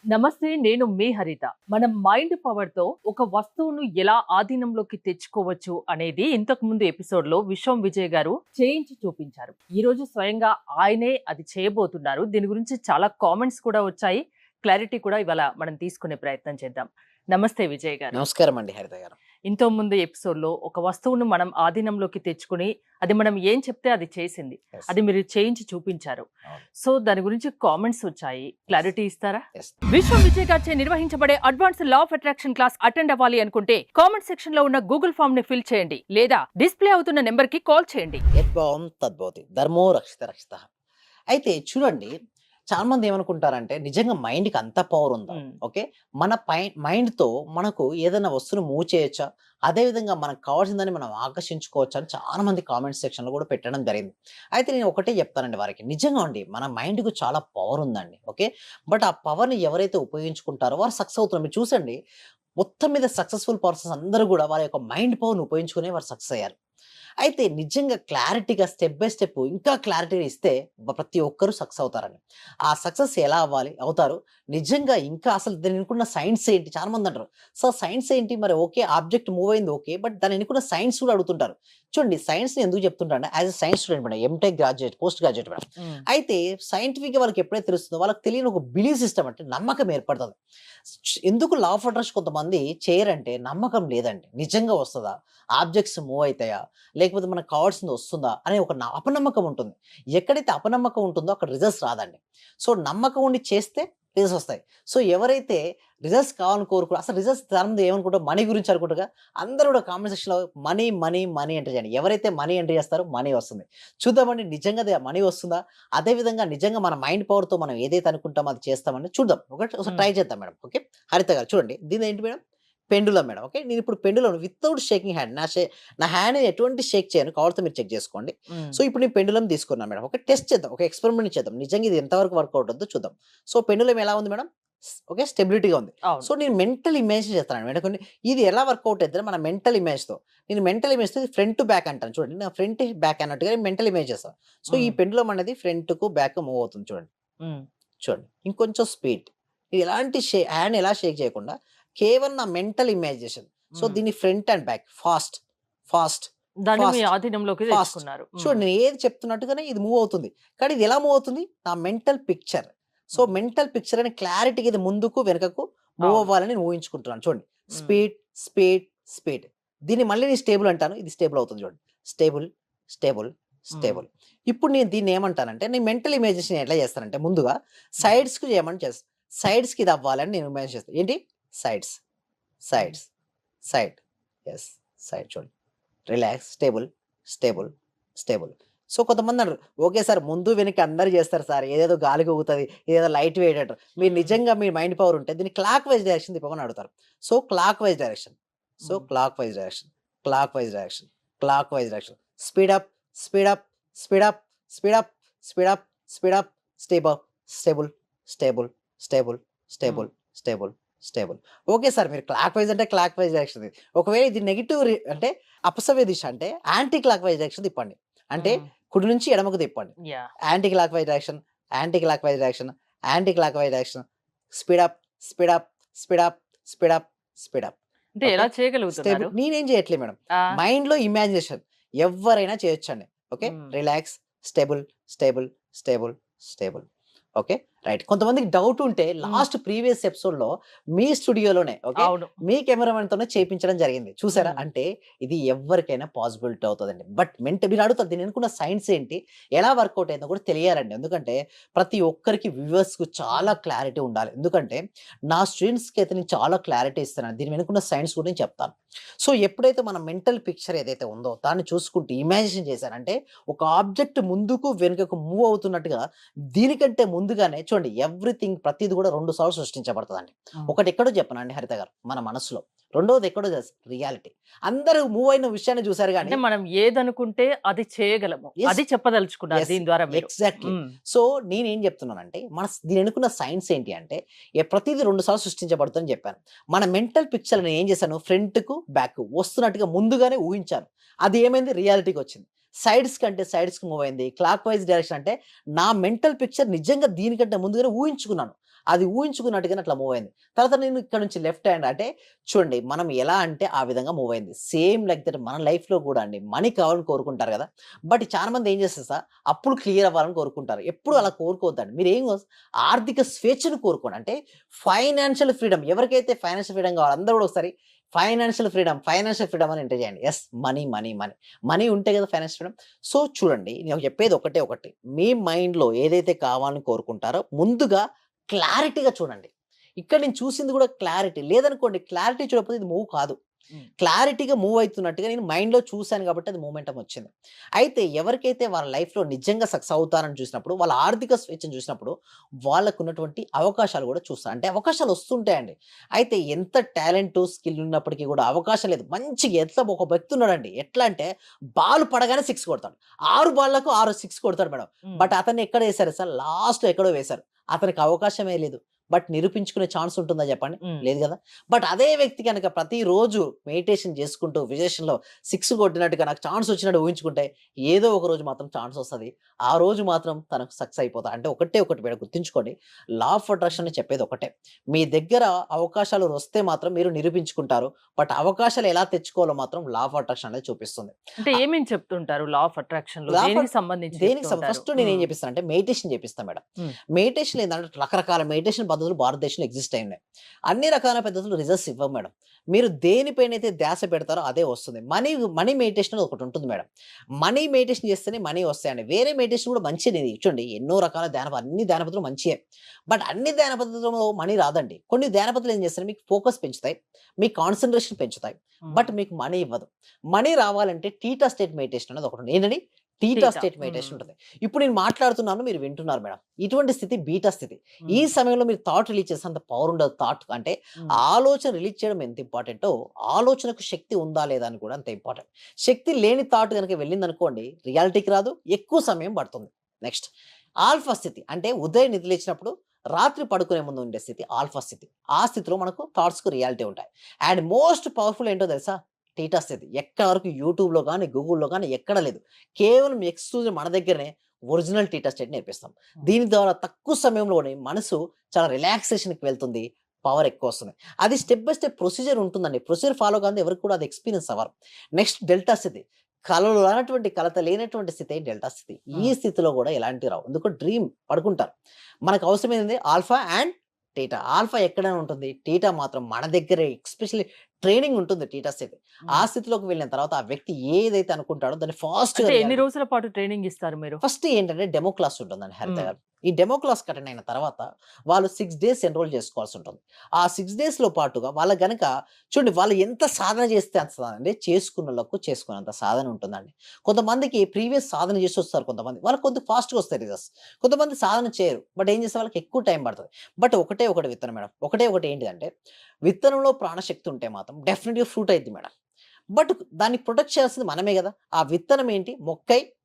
నమస్తే, నేను మీ హరిత. మనం మైండ్ పవర్ తో ఒక వస్తువును ఎలా ఆధీనంలోకి తెచ్చుకోవచ్చు అనేది ఇంతకు ముందు ఎపిసోడ్ లో విశ్వం విజయ్ గారు చేయించి చూపించారు. ఈ రోజు స్వయంగా ఆయనే అది చేయబోతున్నారు. దీని గురించి చాలా కామెంట్స్ కూడా వచ్చాయి. క్లారిటీ కూడా ఇవాళ మనం తీసుకునే ప్రయత్నం చేద్దాం. నమస్తే విజయ్ గారు. నమస్కారం అండి హరిత గారు. ఇంతో ముందు ఎపిసోడ్ లో ఒక వస్తువును మనం ఆధీనంలోకి తెచ్చుకుని అది మనం ఏం చెప్తే అది చేసింది. Yes. అది మీరు చేయించి చూపించారు. అవును. సో దాని గురించి కామెంట్స్ వచ్చాయి. క్లారిటీ ఇస్తారా? Yes. విశ్వం విజయ్ గారిచే నిర్వహించబడే advance law of attraction class attend అవ్వాలి అనుకుంటే కామెంట్ సెక్షన్ లో ఉన్న గూగుల్ ఫామ్ ని ఫిల్ చేయండి లేదా డిస్ప్లే అవుతున్న నెంబర్ కి కాల్ చేయండి. యద్భావం తద్భవతి ధర్మో రక్షిత రక్షిత. అయితే చూడండి, చాలా మంది ఏమనుకుంటారంటే నిజంగా మైండ్కి అంత పవర్ ఉందా? ఓకే, మన మైండ్తో మనకు ఏదైనా వస్తువును మూవ్ చేయొచ్చా, అదేవిధంగా మనకు కావాల్సిందని మనం ఆకర్షించుకోవచ్చా అని చాలా మంది కామెంట్ సెక్షన్లో కూడా పెట్టడం జరిగింది. అయితే నేను ఒకటే చెప్తానండి వారికి, నిజంగా అండి మన మైండ్కు చాలా పవర్ ఉందండి. ఓకే, బట్ ఆ పవర్ని ఎవరైతే ఉపయోగించుకుంటారో వారు సక్సెస్ అవుతున్నారు. మీరు చూసండి, మొత్తం మీద సక్సెస్ఫుల్ పర్సన్స్ అందరూ కూడా వారి యొక్క మైండ్ పవర్ని ఉపయోగించుకునే వారు సక్సెస్ అయ్యారు. అయితే నిజంగా క్లారిటీగా స్టెప్ బై స్టెప్ ఇంకా క్లారిటీగా ఇస్తే ప్రతి ఒక్కరూ సక్సెస్ అవుతారండి. ఆ సక్సెస్ ఎలా అవుతారు నిజంగా, ఇంకా అసలు దాని వెనుకున్న సైన్స్ ఏంటి? చాలా మంది అంటారు, సార్ సైన్స్ ఏంటి? మరి ఓకే, ఆబ్జెక్ట్ మూవ్ అయింది ఓకే, బట్ దాని వెనుకున్న సైన్స్ కూడా అడుగుతుంటారు. చూడండి, సైన్స్ ఎందుకు చెప్తుంటాను, as a science student madam, MTech graduate, post graduate madam. అయితే సైంటిఫిక్ వాళ్ళకి ఎప్పుడైతే తెలుస్తుందో వాళ్ళకి తెలియని ఒక బిలీవ్ సిస్టమ్ అంటే నమ్మకం ఏర్పడుతుంది. ఎందుకు లా ఆఫ్ అట్రాక్షన్ కొంతమంది చేయరంటే నమ్మకం లేదండి. నిజంగా వస్తుందా, ఆబ్జెక్ట్స్ మూవ్ అవుతాయా, లేకపోతే మనకు కావాల్సింది వస్తుందా అనే ఒక అపనమ్మకం ఉంటుంది. ఎక్కడైతే అపనమ్మకం ఉంటుందో అక్కడ రిజల్ట్స్ రాదండి. సో నమ్మకం ఉండి చేస్తే రిజల్ట్స్ వస్తాయి. సో ఎవరైతే రిజల్ట్స్ కావాలని కోరుకో, అసలు రిజల్ట్స్ చాలా ఏమనుకుంటారు, మనీ గురించి అనుకుంటారుగా. అందరూ కూడా కామెంట్ సెక్షన్లో మనీ మనీ మనీ ఎంటర్ చేయండి. ఎవరైతే మనీ ఎంటర్ చేస్తారో మనీ వస్తుంది. చూద్దామండి నిజంగా మనీ వస్తుందా, అదేవిధంగా నిజంగా మన మైండ్ పవర్తో మనం ఏదైతే అనుకుంటామో అది చేస్తామని చూద్దాం. ఒకసారి ట్రై చేద్దాం మేడం. ఓకే, హరిత గారు చూడండి, దీని ఏంటి మేడం, పెండులం మేడం. ఓకే, నేను ఇప్పుడు పెండులం వితౌట్ షేకింగ్ హ్యాండ్, నా హ్యాండ్ ఎటువంటి షేక్ చేయను, కావాలితో మీరు చెక్ చేసుకోండి. సో ఇప్పుడు నేను పెండులం తీసుకున్నాను మేడం. ఓకే, టెస్ట్ చేద్దాం, ఒక ఎక్స్పెరిమెంట్ చేద్దాం, నిజంగా ఇది ఎంతవరకు వర్కౌట్ అవుతుందో చూద్దాం. సో పెండులం ఎలా ఉంది మేడం? ఓకే, స్టెబిలిటీగా ఉంది. సో నేను మెంటల్ ఇమేజ్ చేస్తాను మేడం. కొన్ని ఇది ఎలా వర్కౌట్ అవుతుంది మన మెంటల్ ఇమేజ్తో. నేను మెంటల్ ఇమేజ్తో ఫ్రంట్ టు బ్యాక్ అంటాను చూడండి, నా ఫ్రంట్ బ్యాక్ అన్నట్టుగా మెంటల్ ఇమేజ్ చేస్తాను. సో ఈ పెండులం అనేది ఫ్రంట్ కు బ్యాక్ మూవ్ అవుతుంది చూడండి. చూడండి ఇంకొంచెం స్పీడ్, ఇది ఎలాంటి హ్యాండ్ ఎలా షేక్ చేయకుండా కేవలం నా మెంటల్ ఇమాజినేషన్. సో దీన్ని front and back fast fast చూడండి, నేను ఏది చెప్తున్నట్టుగానే ఇది మూవ్ అవుతుంది. కానీ ఇది ఎలా మూవ్ అవుతుంది, నా mental picture. So mental picture అనే క్లారిటీగా ఇది ముందుకు వెనుకకు మూవ్ అవ్వాలని నేను ఊహించుకుంటున్నాను. చూడండి, స్పీడ్ స్పీడ్ స్పీడ్. దీన్ని మళ్ళీ నేను స్టేబుల్ అంటాను, ఇది స్టేబుల్ అవుతుంది చూడండి, స్టేబుల్ స్టేబుల్ స్టేబుల్. ఇప్పుడు నేను దీన్ని ఏమంటానంటే, నేను మెంటల్ ఇమాజినేషన్ ఎట్లా చేస్తానంటే, ముందుగా సైడ్స్కి చేయమని చేస్తాను. సైడ్స్కి ఇది అవ్వాలని నేను ఇమాజిన్ చేస్తాను. ఏంటి, sides sides side, S side. చూడండి, relax, stable stable stable. So కొంతమంది అంటారు, ఓకే సార్ ముందు వెనక అందరు చేస్తారు సార్, ఏదేదో గాలి ఊగుతుంది, ఏదో లైట్ వెయిట్ అంటారు. మీరు నిజంగా మీ మైండ్ పవర్ ఉంటే దీన్ని క్లాక్ వైజ్ డైరెక్షన్ తిప్పమని అడుగుతారు. So clock wise direction, so clock wise direction, clock wise direction, clock wise direction. Speed up speed up speed up speed up speed up speed up, stable stable stable stable stable stable stable. Okay sir, మీరు clock wise అంటే clock wise direction. ఒకవేళ ఇది negative అంటే అపసవ్య దిశ అంటే anti clock wise direction తిప్పండి. అంటే కుడి నుంచి ఎడమకు తిప్పండి. Anti clock wise direction, anti clock wise direction, anti clock wise direction. Speed up speed up speed up speed up speed up. నేనేం చేయట్లేదు మేడం, మైండ్ లో ఇమాజినేషన్ ఎవరైనా చేయొచ్చండి. Okay, relax, stable stable stable stable. Okay right. కొంతమందికి doubt ఉంటే last previous episode లో మీ స్టూడియోలోనే okay మీ cameraman తోనే చేయించడం జరిగింది, చూసారా? అంటే ఇది ఎవరికైనా పాసిబిలిటీ అవుతుందండి. బట్ మీరు అడుగుతారు దీని అనుకున్న సైన్స్ ఏంటి, ఎలా వర్కౌట్ అయిందో కూడా తెలియాలండి. ఎందుకంటే ప్రతి ఒక్కరికి వ్యూవర్స్ కు చాలా క్లారిటీ ఉండాలి. ఎందుకంటే నా స్టూడెంట్స్ కి అయితే నేను చాలా క్లారిటీ ఇస్తాను, దీని వెనుకున్న సైన్స్ కూడా నేను చెప్తాను. సో ఎప్పుడైతే మన మెంటల్ పిక్చర్ ఏదైతే ఉందో దాన్ని చూసుకుంటూ ఇమాజినేషన్ చేశానంటే ఒక ఆబ్జెక్ట్ ముందుకు వెనుకకు మూవ్ అవుతున్నట్టుగా, దీనికంటే ముందుగానే చూడండి ఎవ్రీథింగ్ ప్రతిది కూడా 2 సార్లు సృష్టించబడుతుందండి. ఒకటి ఎక్కడో చెప్పనండి హరిత గారు, మన మనసులో. రెండోది ఎక్కడో రియాలిటీ. అందరూ మూవ్ అయిన విషయాన్ని చూసారు కానీ మనం ఏదనుకుంటే అది చేయగలము, అది చెప్పదలుచుకున్నారు దీని ద్వారా. ఎగ్జాక్ట్లీ. సో నేనేం చెప్తున్నానంటే దీని అనుకున్న సైన్స్ ఏంటి అంటే ప్రతిదీ 2 సార్లు సృష్టించబడుతుందని చెప్పాను. మన మెంటల్ పిక్చర్ నేను ఏం చేశాను, ఫ్రంట్ కు బ్యాక్ వస్తున్నట్టుగా ముందుగానే ఊహించాను. అది ఏమైంది, రియాలిటీకి వచ్చింది. సైడ్స్ కంటే సైడ్స్కి మూవ్ అయింది. క్లాక్ వైజ్ డైరెక్షన్ అంటే నా మెంటల్ పిక్చర్ నిజంగా దీనికంటే ముందుగానే ఊహించుకున్నాను. అది ఊహించుకున్నట్టుగానే అట్లా మూవ్ అయింది. తర్వాత నేను ఇక్కడ నుంచి లెఫ్ట్ హ్యాండ్ అంటే చూడండి మనం ఎలా అంటే ఆ విధంగా మూవ్ అయింది. సేమ్ లైక్ దట్ మన లైఫ్‌లో కూడా అండి మనీ కావాలని కోరుకుంటారు కదా! బట్ చాలా మంది ఏం చేస్తారు సార్ అప్పులు క్లియర్ అవ్వాలని కోరుకుంటారు. ఎప్పుడు అలా కోరుకోవద్దండి. మీరేం ఆర్థిక స్వేచ్ఛను కోరుకోండి. అంటే ఫైనాన్షియల్ ఫ్రీడమ్ ఎవరికైతే ఫైనాన్షియల్ ఫ్రీడమ్ కావాలో అందరూ కూడా ఒకసారి ఫైనాన్షియల్ ఫ్రీడమ్ అని ఎంటర్ చేయండి. Yes money, money, money. Money ఉంటే కదా ఫైనాన్షియల్ ఫ్రీడమ్. సో చూడండి నేను చెప్పేది ఒకటే. మీ మైండ్‌లో ఏదైతే కావాలని కోరుకుంటారో ముందుగా క్లారిటీగా చూడండి. ఇక్కడ నేను చూసింది కూడా క్లారిటీ. లేదనుకోండి క్లారిటీ చూడకపోతే ఇది మూవ్ కాదు. హ్మ్. క్లారిటీగా మూవ్ అయితున్నట్టుగా నేను మైండ్‌లో చూసాను కాబట్టి అది మొమెంటమ్ వచ్చింది. అయితే ఎవరికైతే వాళ్ళ లైఫ్‌లో నిజంగా సక్సెస్ అవుతారని చూసినప్పుడు, వాళ్ళ ఆర్థిక స్వేచ్ఛను చూసినప్పుడు, వాళ్ళకున్నటువంటి అవకాశాలు కూడా చూస్తారు. అంటే అవకాశాలు వస్తుంటాయండి. అయితే ఎంత టాలెంటు, స్కిల్ ఉన్నప్పటికీ కూడా అవకాశం లేదు. మంచిగా ఎట్లా ఒక వ్యక్తి ఉన్నాడండి. ఎట్లా అంటే బాల్ పడగానే 6 కొడతాడు. 6 బాల్లకు 6 6 కొడతాడు మేడం. హ్మ్. బట్ అతన్ని ఎక్కడ వేశారు సార్? లాస్ట్‌లో ఎక్కడో వేశారు. అతనికి అవకాశమే లేదు. బట్ నిరూపించుకునే ఛాన్స్ ఉంటుందా చెప్పండి? హ్మ్. లేదు కదా! బట్ అదే వ్యక్తి గనక ప్రతిరోజు మెడిటేషన్ చేసుకుంటూ విజేషన్‌లో 6 కొట్టినట్టుగా నాకు ఛాన్స్ వచ్చినట్టు ఊహించుకుంటే ఏదో ఒక రోజు మాత్రం ఛాన్స్ వస్తది. ఆ రోజు మాత్రం తనకు సక్సెస్ అయిపోతాడు. అంటే ఒకటి మీరు గుర్తుంచుకోండి. లా ఆఫ్ అట్రాక్షన్ అని చెప్పేది ఒకటే. మీ దగ్గర అవకాశాలు వస్తే మాత్రం మీరు నిరూపించుకుంటారు. బట్ అవకాశాలు ఎలా తెచ్చుకోవాలో మాత్రం లా ఆఫ్ అట్రాక్షన్ అనేది చూపిస్తుంది. అంటే ఏమేమి చెప్తుంటారు లా ఆఫ్ అట్రాక్షన్‌లో? లా ఆఫ్ దేనికి సంబంధించి చెప్తుంటారు? ఫస్ట్ నేనేం హ్మ్. చేపిస్తానంటే మెడిటేషన్ చేపిస్తా మేడం. హ్మ్. మెడిటేషన్ ఏందంటే రకరకాల మెడిటేషన్ పద్ధతులు భారతదేశంలో ఎగ్జిస్ట్ అయి ఉన్నాయి. అన్ని రకాల పద్ధతులు రిజల్ట్స్ ఇవ్వవు మేడం. మీరు దేనిపైనైతే ధ్యాస పెడతారో అదే వస్తుంది. మనీ మెడిటేషన్ అని ఒకటి ఉంటుంది మేడం. మనీ మెడిటేషన్ చేస్తేనే మనీ వస్తాయండి. వేరే మెడిటేషన్ కూడా మంచిదే చూడండి. ఎన్నో రకాల అన్ని ధ్యాన పద్ధతులు మంచియే. బట్ అన్ని ధ్యాన పద్ధతుల్లో మనీ రాదండి. కొన్ని ధ్యాన పద్ధతులు ఏం చేస్తాయి మీకు ఫోకస్ పెంచుతాయి. మీ కాన్సంట్రేషన్ పెంచుతాయి. హ్మ్. బట్ మీకు మనీ ఇవ్వదు. మనీ రావాలంటే టీటా స్టేట్ మెడిటేషన్ అనేది ఒకటి ఉంది. ఏంటండి? Theta theta. స్టేట్ మెడిటేషన్ హ్మ్. ఉంటుంది. ఇప్పుడు నేను మాట్లాడుతున్నాను మీరు వింటున్నారు మేడం. ఇటువంటి స్థితి బీటా స్థితి. ఈ హ్మ్. సమయంలో మీరు థాట్ రిలీజ్ చేసేంత పవర్ ఉండదు థాట్ అంటే హ్మ్. ఆలోచన రిలీజ్ చేయడం ఎంత ఇంపార్టెంటో ఆలోచనకు శక్తి ఉందా లేదా అని కూడా అంత ఇంపార్టెంట్. శక్తి లేని థాట్ గనుక వెళ్ళిందనుకోండి రియాలిటీకి రాదు. ఎక్కువ సమయం పడుతుంది. నెక్స్ట్ ఆల్ఫా స్థితి అంటే ఉదయం నిద్ర లేచినప్పుడు రాత్రి పడుకునే ముందు ఉండే స్థితి ఆల్ఫా స్థితి. ఆ స్థితిలో మనకు థాట్స్‌కు రియాలిటీ ఉంటాయి. అండ్ మోస్ట్ పవర్‌ఫుల్ ఏంటో తెలుసా? టీటా స్థితి. ఎక్కడ వరకు యూట్యూబ్‌లో గాని, గూగుల్‌లో గాని ఎక్కడ లేదు. కేవలం ఎక్స్‌క్లూజివ్ మన దగ్గరనే ఒరిజినల్ టీటా స్టేట్ నేర్పిస్తాం. దీని ద్వారా తక్కువ సమయంలోనే మనసు చాలా రిలాక్సేషన్‌కి వెళ్తుంది. పవర్ ఎక్కువొస్తుంది. అది స్టెప్ బై స్టెప్ ప్రొసీజర్ ఉంటుందండి. ప్రొసీజర్ ఫాలో కానిదే ఎవరికి కూడా అది ఎక్స్‌పీరియన్స్ అవ్వరు. నెక్స్ట్ డెల్టా స్థితి. కలలు రానటువంటి కలత లేనటువంటి స్థితే డెల్టా స్థితి. ఈ హ్మ్. స్థితిలో కూడా ఎలాంటివి రావు. ఎందుకంటే డ్రీమ్ పడుకుంటారు. మనకు అవసరమైనది ఆల్ఫా అండ్ టీటా. ఆల్ఫా ఎక్కడైనా ఉంటుంది. టీటా మాత్రం మన దగ్గరే ఎస్పెషల్లీ ట్రైనింగ్ ఉంటుంది టీటా స్థితి. ఆ హ్మ్. స్థితిలోకి వెళ్ళిన తర్వాత ఆ వ్యక్తి ఏదైతే అనుకుంటాడో దాన్ని ఫాస్ట్‌గా అంటే ఎన్ని రియాలిటీ రోజుల పాటు ట్రైనింగ్ ఇస్తారు మీరు? ఫస్ట్ ఏంటంటే డెమో క్లాస్ ఉంటుందండి హరిత హ్మ్. గారు. ఈ డెమో క్లాస్‌కి అటెండ్ అయిన తర్వాత వాళ్ళు 6 డేస్ ఎన్రోల్ చేసుకోవాల్సి ఉంటుంది. ఆ 6 డేస్‌లో పాటుగా వాళ్ళకి గనక చూడండి వాళ్ళు ఎంత సాధన చేస్తే అంత సాధన అండి. చేసుకున్నోళ్ళకు చేసుకున్నంత సాధన ఉంటుందండి. కొంతమందికి ప్రీవియస్ సాధన చేసి వస్తారు కొంతమంది. వాళ్ళకి కొద్దిగా ఫాస్ట్‌గా వస్తాయి రిజల్ట్స్. కొంతమంది సాధన చేయరు. బట్ ఏం చేస్తే వాళ్ళకి ఎక్కువ టైం పడతది. బట్ ఒకటి విత్తనం మేడం. ఒకటి ఏంటిదంటే విత్తనంలో ప్రాణశక్తి ఉంటే మాత్రం డెఫినిట్‌గా ఫ్రూట్ అయిద్ది మేడం. బట్ దాన్ని ప్రొటెక్ట్ చేయాల్సింది మనమే గదా! ఆ విత్తనం ఏంటి?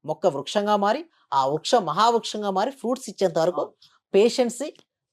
మొక్క వృక్షంగా మారి, ఆ వృక్షం మహావృక్షంగా మారి ఫ్రూట్స్ ఇచ్చేంత వరకు అవును. పేషెన్సీ,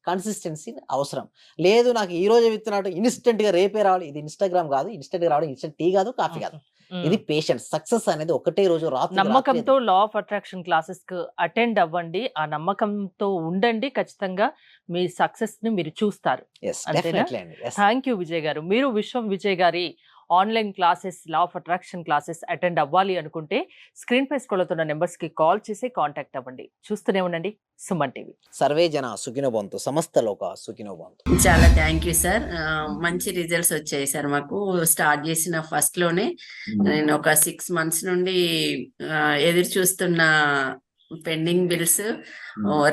కన్సిస్టెన్సీ అవసరం. లేదు నాకు ఈ రోజే విత్తనాటు ఇన్‌స్టంట్‌గా రేపే రావాలి. ఇది ఇన్‌స్టాగ్రామ్ గాదు. ఇన్‌స్టంట్‌గా రావడం ఇన్‌స్టంట్ టీ గాదు, కాఫీ హ్మ్. గాదు. హ్మ్. ఇది పేషెన్స్. సక్సెస్ అనేది ఒకటే రోజు రాత్రికి రాత్రి నమ్మకంతో లా ఆఫ్ అట్రాక్షన్ క్లాసెస్‌కు అటెండ్ అవ్వండి. ఆ నమ్మకంతో ఉండండి. ఖచ్చితంగా మీ సక్సెస్‌ని మీరు చూస్తారు. యెస్. అంతేనా? డెఫినైట్‌లీ అండి. యెస్. థాంక్ యూ విజయ్ గారు. మీరు విశ్వం విజయ్ గారి online classes law of attraction classes attend అవ్వాలి అనుకుంటే స్క్రీన్‌పై స్క్రోల్ అవుతున్న నంబర్స్‌కి కాల్ చేసి కాంటాక్ట్ అవ్వండి. చూస్తూనే ఉండండి సుమన్ టీవీ. సర్వే జన సుఖినో భవంతు. సమస్త లోక సుఖినో భవంతు. చాలా థ్యాంక్ యూ సార్. మంచి రిజల్ట్స్ వచ్చాయి సార్ మాకు. స్టార్ట్ చేసిన ఫస్ట్ లోనే నేను ఒక 6 మంత్స్ నుండి ఎదురు చూస్తున్న పెండింగ్ బిల్స్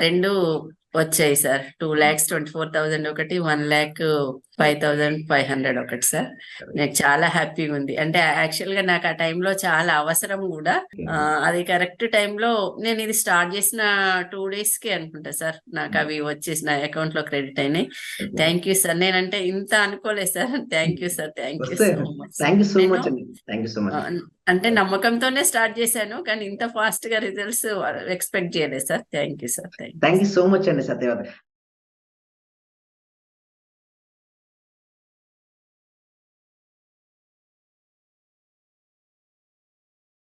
2 వచ్చాయి సార్. 2,24,000 ఒకటి, 1,05,500 ఒకటి సార్. నాకు చాలా హ్యాపీగా ఉంది. అంటే యాక్చువల్ గా నాకు ఆ టైంలో చాలా అవసరం కూడా. అది కరెక్ట్ టైంలో నేను ఇది స్టార్ట్ చేసిన 2 days కి అనుకుంటా సార్ నాకు అవి వచ్చేసి నా అకౌంట్ లో క్రెడిట్ అయినాయి. Thank you sir. నేనంటే ఇంత అనుకోలేదు sir. Thank you sir. Thank you so much. Thank you so నేను మచ్ అండి. Thank you so much. అంటే నమ్మకంతోనే స్టార్ట్ చేశాను కానీ ఇంత ఫాస్ట్ గా రిజల్ట్స్ ఎక్స్పెక్ట్ చేయలేదు sir. Thank you sir. Thank you so much అండి సత్యవతి.